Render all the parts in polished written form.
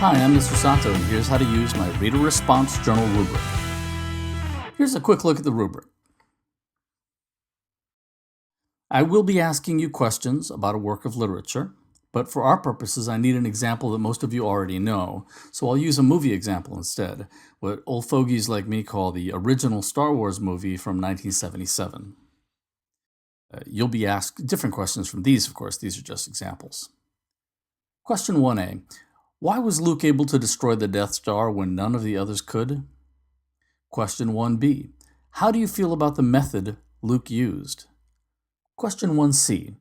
Hi, I'm Mr. Sato, and here's how to use my Reader Response Journal rubric. Here's a quick look at the rubric. I will be asking you questions about a work of literature, but for our purposes, I need an example that most of you already know, so I'll use a movie example instead, what old fogies like me call the original Star Wars movie from 1977. You'll be asked different questions from these, of course. These are just examples. Question 1a. Why was Luke able to destroy the Death Star when none of the others could? Question 1b. How do you feel about the method Luke used? Question 1c.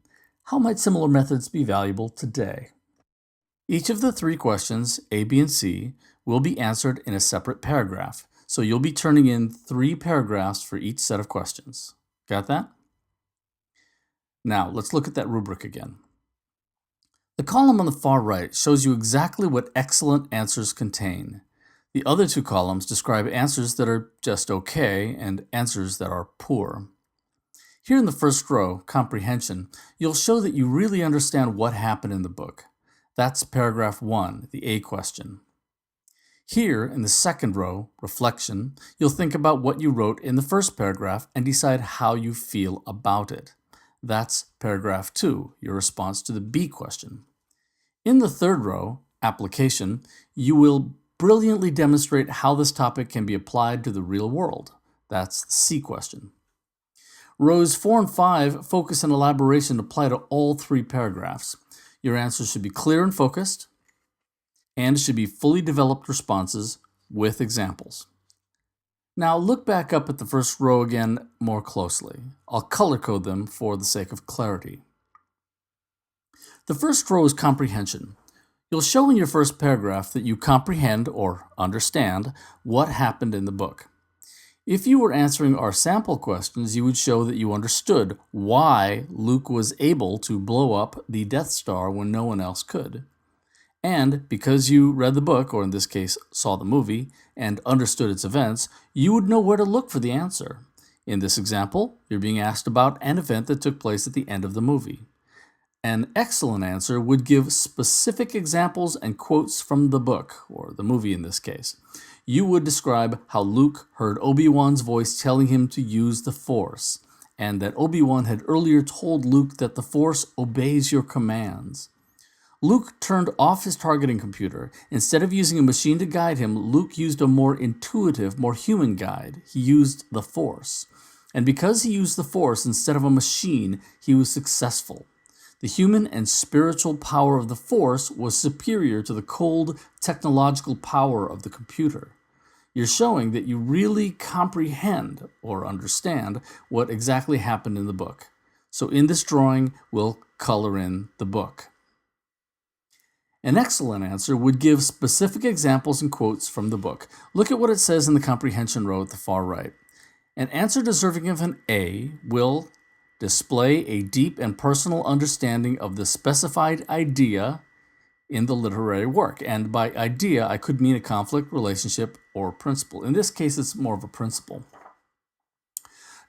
How might similar methods be valuable today? Each of the three questions, A, B, and C, will be answered in a separate paragraph, so you'll be turning in 3 paragraphs for each set of questions. Got that? Now, let's look at that rubric again. The column on the far right shows you exactly what excellent answers contain. The other 2 columns describe answers that are just okay and answers that are poor. Here in the first row, Comprehension, you'll show that you really understand what happened in the book. That's paragraph 1, the A question. Here in the second row, Reflection, you'll think about what you wrote in the first paragraph and decide how you feel about it. That's paragraph 2, your response to the B question. In the third row, Application, you will brilliantly demonstrate how this topic can be applied to the real world. That's the C question. Rows 4 and 5 focus on elaboration to apply to all 3 paragraphs. Your answers should be clear and focused, and should be fully developed responses with examples. Now look back up at the first row again more closely. I'll color code them for the sake of clarity. The first row is Comprehension. You'll show in your first paragraph that you comprehend or understand what happened in the book. If you were answering our sample questions, you would show that you understood why Luke was able to blow up the Death Star when no one else could. And because you read the book, or in this case, saw the movie, and understood its events, you would know where to look for the answer. In this example, you're being asked about an event that took place at the end of the movie. An excellent answer would give specific examples and quotes from the book, or the movie in this case. You would describe how Luke heard Obi-Wan's voice telling him to use the Force, and that Obi-Wan had earlier told Luke that the Force obeys your commands. Luke turned off his targeting computer. Instead of using a machine to guide him, Luke used a more intuitive, more human guide. He used the Force. And because he used the Force instead of a machine, he was successful. The human and spiritual power of the Force was superior to the cold technological power of the computer. You're showing that you really comprehend or understand what exactly happened in the book. So in this drawing, we'll color in the book. An excellent answer would give specific examples and quotes from the book. Look at what it says in the Comprehension row at the far right. An answer deserving of an A will display a deep and personal understanding of the specified idea in the literary work. And by idea, I could mean a conflict, relationship, or principle. In this case, it's more of a principle.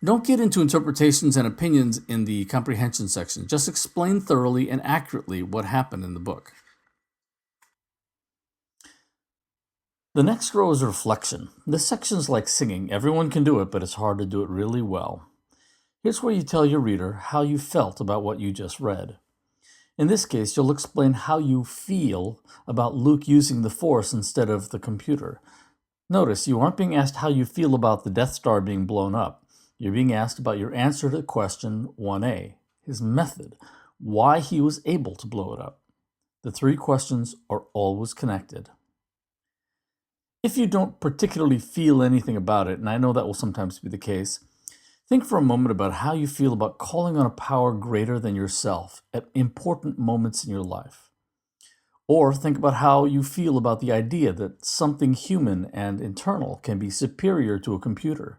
Don't get into interpretations and opinions in the Comprehension section. Just explain thoroughly and accurately what happened in the book. The next row is Reflection. This section is like singing. Everyone can do it, but it's hard to do it really well. Here's where you tell your reader how you felt about what you just read. In this case, you'll explain how you feel about Luke using the Force instead of the computer. Notice you aren't being asked how you feel about the Death Star being blown up. You're being asked about your answer to question 1a, his method, why he was able to blow it up. The 3 questions are always connected. If you don't particularly feel anything about it, and I know that will sometimes be the case, think for a moment about how you feel about calling on a power greater than yourself at important moments in your life. Or think about how you feel about the idea that something human and internal can be superior to a computer.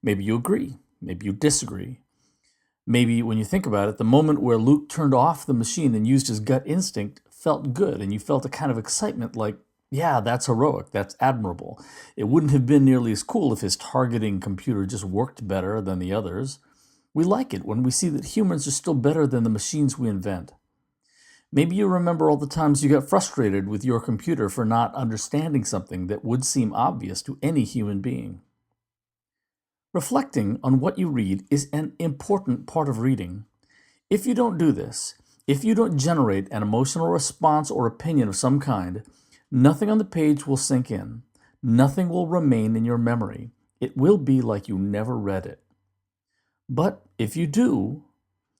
Maybe you agree, maybe you disagree. Maybe when you think about it, the moment where Luke turned off the machine and used his gut instinct felt good, and you felt a kind of excitement like, yeah, that's heroic, that's admirable. It wouldn't have been nearly as cool if his targeting computer just worked better than the others. We like it when we see that humans are still better than the machines we invent. Maybe you remember all the times you got frustrated with your computer for not understanding something that would seem obvious to any human being. Reflecting on what you read is an important part of reading. If you don't do this, if you don't generate an emotional response or opinion of some kind, nothing on the page will sink in. Nothing will remain in your memory. It will be like you never read it. But if you do,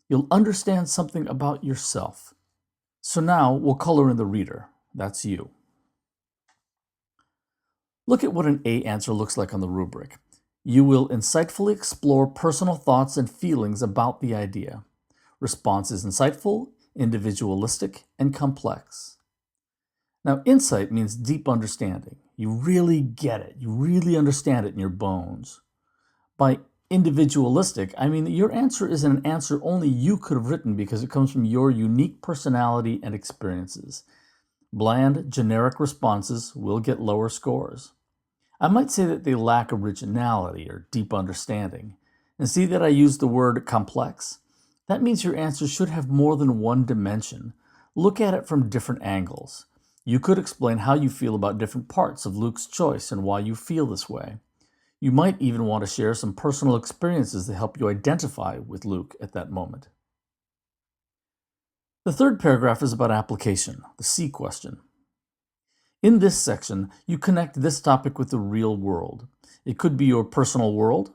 you'll understand something about yourself. So now we'll color in the reader. That's you. Look at what an A answer looks like on the rubric. You will insightfully explore personal thoughts and feelings about the idea. Response is insightful, individualistic, and complex. Now, insight means deep understanding. You really get it. You really understand it in your bones. By individualistic, I mean that your answer is an answer only you could have written because it comes from your unique personality and experiences. Bland, generic responses will get lower scores. I might say that they lack originality or deep understanding. And see that I use the word complex? That means your answer should have more than one dimension. Look at it from different angles. You could explain how you feel about different parts of Luke's choice and why you feel this way. You might even want to share some personal experiences that help you identify with Luke at that moment. The third paragraph is about application, the C question. In this section, you connect this topic with the real world. It could be your personal world,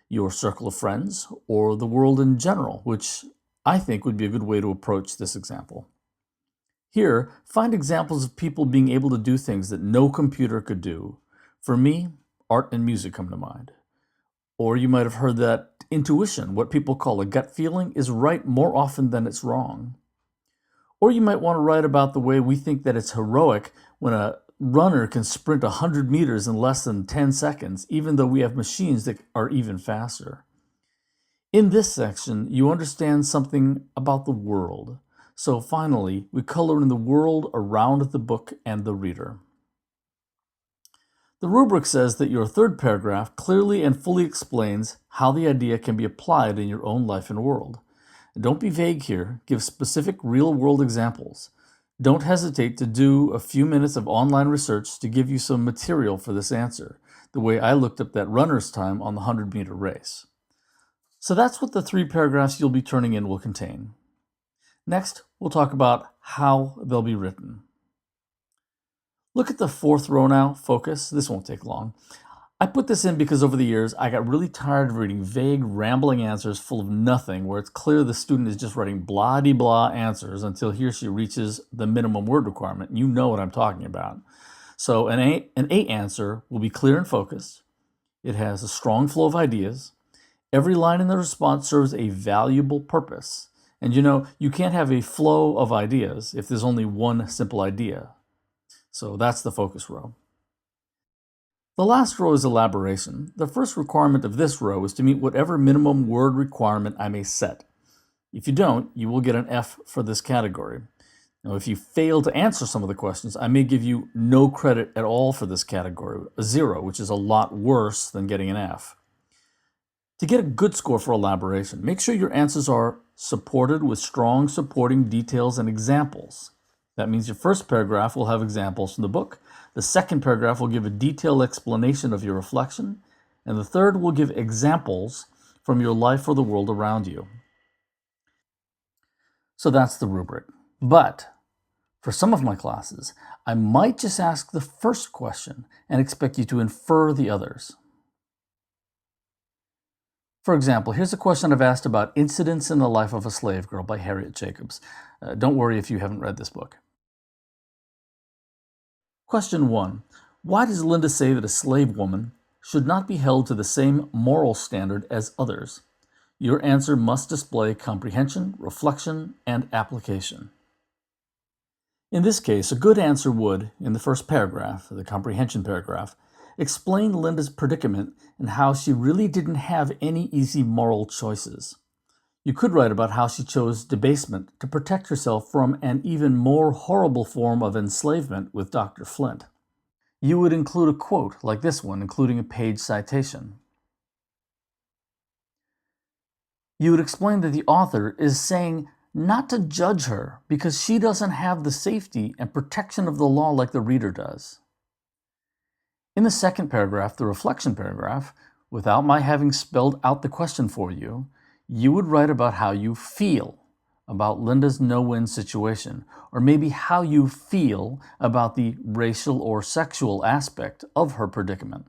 your circle of friends, or the world in general, which I think would be a good way to approach this example. Here, find examples of people being able to do things that no computer could do. For me, art and music come to mind. Or you might have heard that intuition, what people call a gut feeling, is right more often than it's wrong. Or you might want to write about the way we think that it's heroic when a runner can sprint 100 meters in less than 10 seconds, even though we have machines that are even faster. In this section, you understand something about the world. So finally, we color in the world around the book and the reader. The rubric says that your third paragraph clearly and fully explains how the idea can be applied in your own life and world. Don't be vague here. Give specific real-world examples. Don't hesitate to do a few minutes of online research to give you some material for this answer, the way I looked up that runner's time on the 100-meter race. So that's what the 3 paragraphs you'll be turning in will contain. Next, we'll talk about how they'll be written. Look at the 4th row now, focus. This won't take long. I put this in because over the years, I got really tired of reading vague, rambling answers full of nothing, where it's clear the student is just writing blah-de-blah answers until he or she reaches the minimum word requirement. You know what I'm talking about. So an A answer will be clear and focused. It has a strong flow of ideas. Every line in the response serves a valuable purpose. And you can't have a flow of ideas if there's only one simple idea. So that's the focus row. The last row is elaboration. The first requirement of this row is to meet whatever minimum word requirement I may set. If you don't, you will get an F for this category. Now, if you fail to answer some of the questions, I may give you no credit at all for this category, a 0, which is a lot worse than getting an F. To get a good score for elaboration, make sure your answers are supported with strong supporting details and examples. That means your first paragraph will have examples from the book. The second paragraph will give a detailed explanation of your reflection. And the third will give examples from your life or the world around you. So that's the rubric. But for some of my classes, I might just ask the first question and expect you to infer the others. For example, here's a question I've asked about Incidents in the Life of a Slave Girl by Harriet Jacobs. Don't worry if you haven't read this book. Question 1. Why does Linda say that a slave woman should not be held to the same moral standard as others? Your answer must display comprehension, reflection, and application. In this case, a good answer would, in the first paragraph, the comprehension paragraph, explain Linda's predicament and how she really didn't have any easy moral choices. You could write about how she chose debasement to protect herself from an even more horrible form of enslavement with Dr. Flint. You would include a quote like this one, including a page citation. You would explain that the author is saying not to judge her because she doesn't have the safety and protection of the law like the reader does. In the second paragraph, the reflection paragraph, without my having spelled out the question for you, you would write about how you feel about Linda's no-win situation, or maybe how you feel about the racial or sexual aspect of her predicament.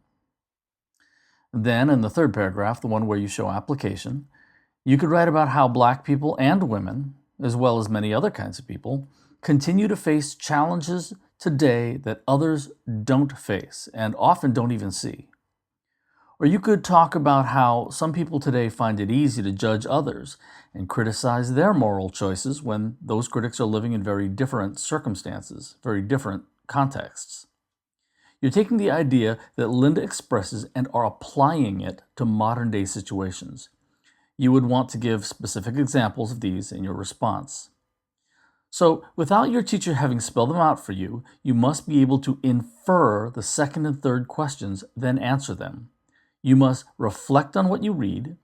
Then, in the third paragraph, the one where you show application, you could write about how Black people and women, as well as many other kinds of people, continue to face challenges today that others don't face and often don't even see. Or you could talk about how some people today find it easy to judge others and criticize their moral choices when those critics are living in very different circumstances, very different contexts. You're taking the idea that Linda expresses and are applying it to modern-day situations. You would want to give specific examples of these in your response. So, without your teacher having spelled them out for you, you must be able to infer the second and third questions, then answer them. You must reflect on what you read,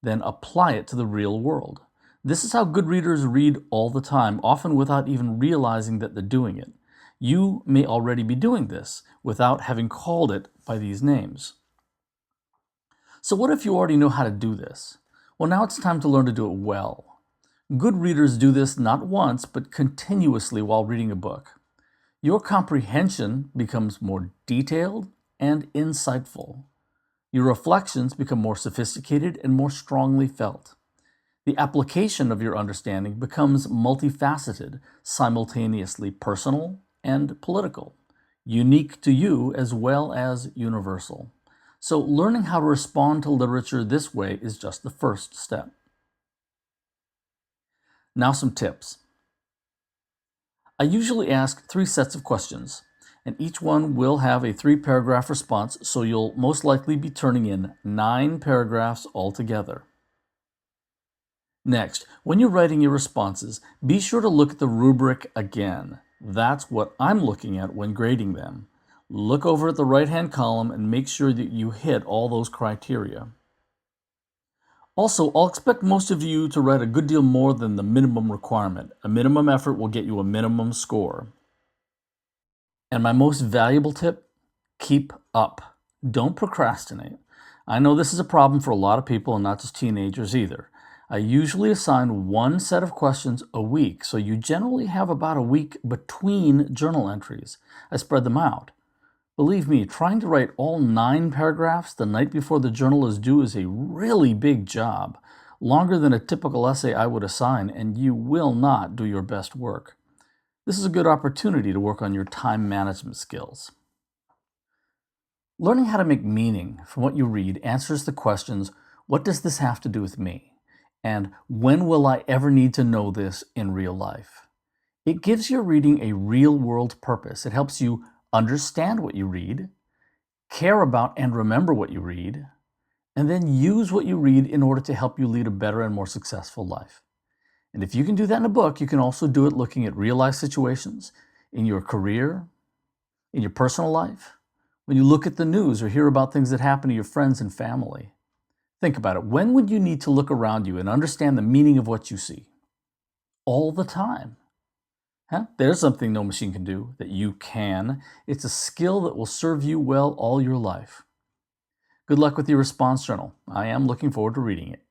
then apply it to the real world. This is how good readers read all the time, often without even realizing that they're doing it. You may already be doing this without having called it by these names. So what if you already know how to do this? Well, now it's time to learn to do it well. Good readers do this not once, but continuously while reading a book. Your comprehension becomes more detailed and insightful. Your reflections become more sophisticated and more strongly felt. The application of your understanding becomes multifaceted, simultaneously personal and political, unique to you as well as universal. So learning how to respond to literature this way is just the first step. Now some tips. I usually ask 3 sets of questions, and each one will have a 3-paragraph response, so you'll most likely be turning in 9 paragraphs altogether. Next, when you're writing your responses, be sure to look at the rubric again. That's what I'm looking at when grading them. Look over at the right-hand column and make sure that you hit all those criteria. Also, I'll expect most of you to write a good deal more than the minimum requirement. A minimum effort will get you a minimum score. And my most valuable tip, keep up. Don't procrastinate. I know this is a problem for a lot of people and not just teenagers either. I usually assign 1 set of questions a week, so you generally have about a week between journal entries. I spread them out. Believe me, trying to write all 9 paragraphs the night before the journal is due is a really big job, longer than a typical essay I would assign, and you will not do your best work. This is a good opportunity to work on your time management skills. Learning how to make meaning from what you read answers the questions, what does this have to do with me? And when will I ever need to know this in real life? It gives your reading a real-world purpose. It helps you understand what you read, care about and remember what you read, and then use what you read in order to help you lead a better and more successful life. And if you can do that in a book, you can also do it looking at real-life situations, in your career, in your personal life, when you look at the news or hear about things that happen to your friends and family. Think about it. When would you need to look around you and understand the meaning of what you see? All the time. There's something no machine can do that you can. It's a skill that will serve you well all your life. Good luck with your response journal. I am looking forward to reading it.